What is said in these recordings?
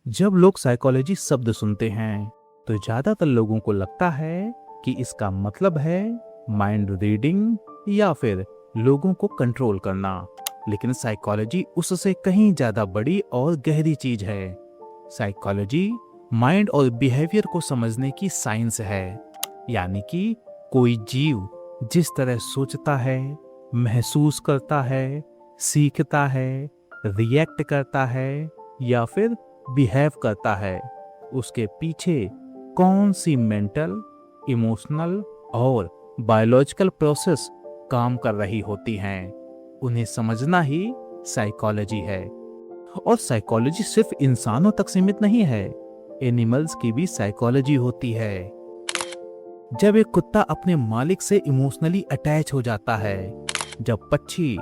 जब लोग साइकोलॉजी शब्द सुनते हैं तो ज्यादातर लोगों को लगता है कि इसका मतलब है माइंड रीडिंग या फिर लोगों को कंट्रोल करना। लेकिन साइकोलॉजी उससे कहीं ज्यादा बड़ी और गहरी चीज है। साइकोलॉजी माइंड और बिहेवियर को समझने की साइंस है। यानी कि कोई जीव जिस तरह सोचता है, महसूस करता है, सीखता है, रिएक्ट करता है या फिर बिहेव करता है, उसके पीछे कौन सी मेंटल, इमोशनल और बायोलॉजिकल प्रोसेस काम कर रही होती हैं, उन्हें समझना ही साइकोलॉजी है। और साइकोलॉजी सिर्फ इंसानों तक सीमित नहीं है, एनिमल्स की भी साइकोलॉजी होती है। जब एक कुत्ता अपने मालिक से इमोशनली अटैच हो जाता है, जब पक्षी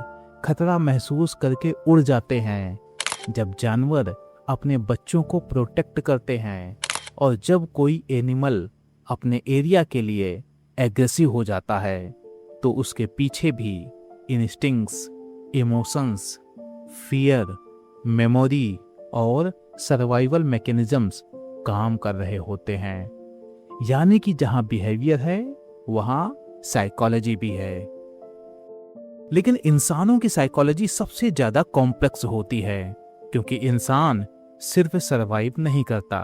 खतरा महसूस करके उड़ जाते हैं, जब जानवर अपने बच्चों को प्रोटेक्ट करते हैं और जब कोई एनिमल अपने एरिया के लिए एग्रेसिव हो जाता है, तो उसके पीछे भी इंस्टिंक्ट्स, इमोशंस, फियर, मेमोरी और सर्वाइवल मैकेनिज्म्स काम कर रहे होते हैं। यानी कि जहां बिहेवियर है वहां साइकोलॉजी भी है। लेकिन इंसानों की साइकोलॉजी सबसे ज्यादा कॉम्प्लेक्स होती है, क्योंकि इंसान सिर्फ सरवाइव नहीं करता,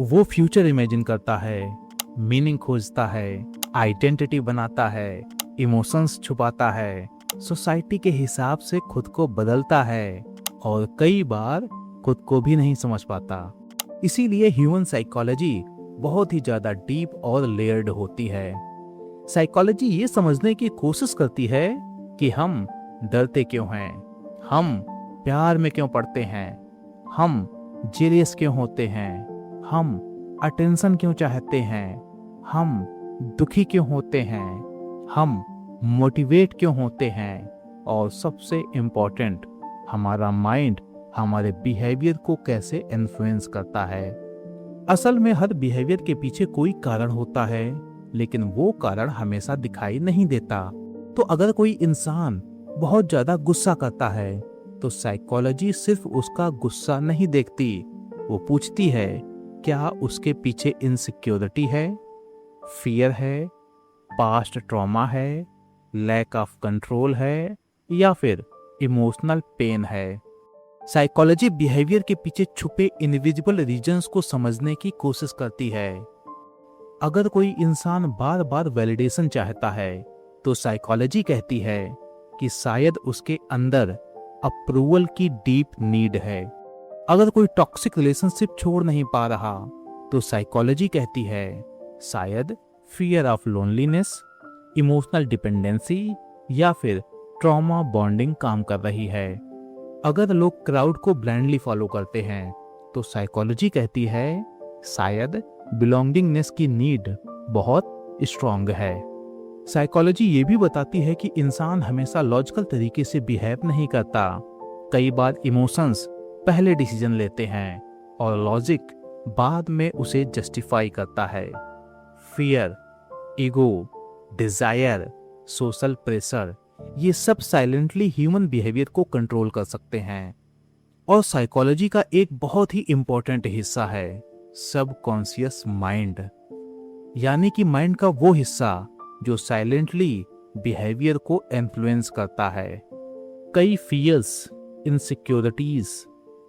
वो फ्यूचर इमेजिन करता है, मीनिंग खोजता है, आइडेंटिटी बनाता है, इमोशंस छुपाता है, सोसाइटी के हिसाब से खुद को बदलता है और कई बार खुद को भी नहीं समझ पाता। इसीलिए ह्यूमन साइकोलॉजी बहुत ही ज्यादा डीप और लेयर्ड होती है। साइकोलॉजी ये समझने की कोशिश करती है कि हम डरते क्यों हैं, हम प्यार में क्यों पड़ते हैं, हम जेलियस क्यों होते हैं, हम अटेंशन क्यों चाहते हैं, हम दुखी क्यों होते हैं, हम मोटिवेट क्यों होते हैं, और सबसे इम्पोर्टेंट, हमारा माइंड हमारे बिहेवियर को कैसे इन्फ्लुएंस करता है। असल में हर बिहेवियर के पीछे कोई कारण होता है, लेकिन वो कारण हमेशा दिखाई नहीं देता। तो अगर कोई इंसान बहुत ज्यादा गुस्सा करता है, तो साइकोलॉजी सिर्फ उसका गुस्सा नहीं देखती, वो पूछती है क्या उसके पीछे इनसिक्योरिटी है, फियर है, पास्ट ट्रॉमा है, लैक ऑफ कंट्रोल है या फिर इमोशनल पेन है। साइकोलॉजी बिहेवियर के पीछे छुपे इनविजिबल रीजन्स को समझने की कोशिश करती है। अगर कोई इंसान बार बार वैलिडेशन चाहता है, तो साइकोलॉजी कहती है कि शायद उसके अंदर अप्रूवल की डीप नीड है। अगर कोई टॉक्सिक रिलेशनशिप छोड़ नहीं पा रहा, तो साइकोलॉजी कहती है शायद fear of loneliness, emotional dependency या फिर ट्रॉमा बॉन्डिंग काम कर रही है। अगर लोग क्राउड को ब्लाइंडली फॉलो करते हैं, तो साइकोलॉजी कहती है शायद बिलोंगिंगनेस की नीड बहुत स्ट्रांग है। साइकोलॉजी ये भी बताती है कि इंसान हमेशा लॉजिकल तरीके से बिहेव नहीं करता। कई बार इमोशंस पहले डिसीजन लेते हैं और लॉजिक बाद में उसे जस्टिफाई करता है। Fear, ego, desire, social pressure, ये सब साइलेंटली ह्यूमन बिहेवियर को कंट्रोल कर सकते हैं। और साइकोलॉजी का एक बहुत ही इंपॉर्टेंट हिस्सा है सबकॉन्शियस माइंड, यानी कि माइंड का वो हिस्सा जो साइलेंटली बिहेवियर को इन्फ्लुएंस करता है। कई fears, insecurities,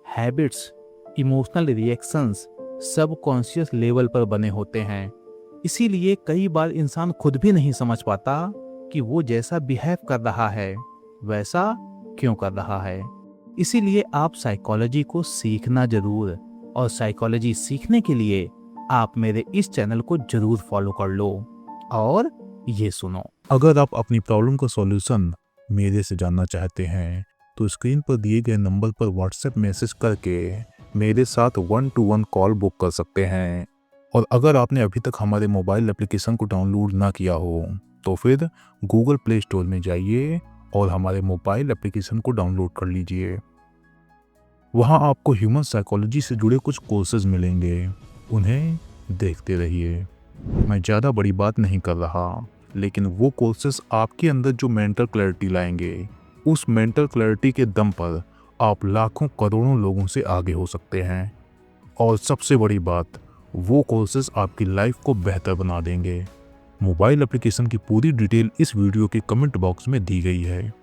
habits, emotional reactions subconscious level पर बने होते हैं। इसीलिए कई बार इंसान खुद भी नहीं समझ पाता कि वो जैसा बिहेव कर रहा है वैसा क्यों कर रहा है। इसीलिए आप साइकोलॉजी को सीखना जरूर, और साइकोलॉजी सीखने के लिए आप मेरे इस चैनल को जरूर फॉलो कर लो और ये सुनो। अगर आप अपनी प्रॉब्लम का सॉल्यूशन मेरे से जानना चाहते हैं, तो स्क्रीन पर दिए गए नंबर पर व्हाट्सएप मैसेज करके मेरे साथ 1-to-1 कॉल बुक कर सकते हैं। और अगर आपने अभी तक हमारे मोबाइल एप्लीकेशन को डाउनलोड ना किया हो, तो फिर गूगल प्ले स्टोर में जाइए और हमारे मोबाइल एप्लीकेशन को डाउनलोड कर लीजिए। वहाँ आपको ह्यूमन साइकोलॉजी से जुड़े कुछ कोर्सेज मिलेंगे, उन्हें देखते रहिए। मैं ज़्यादा बड़ी बात नहीं कर रहा, लेकिन वो कोर्सेज आपके अंदर जो मेंटल क्लैरिटी लाएंगे, उस मेंटल क्लैरिटी के दम पर आप लाखों करोड़ों लोगों से आगे हो सकते हैं। और सबसे बड़ी बात, वो कोर्सेज आपकी लाइफ को बेहतर बना देंगे। मोबाइल एप्लीकेशन की पूरी डिटेल इस वीडियो के कमेंट बॉक्स में दी गई है।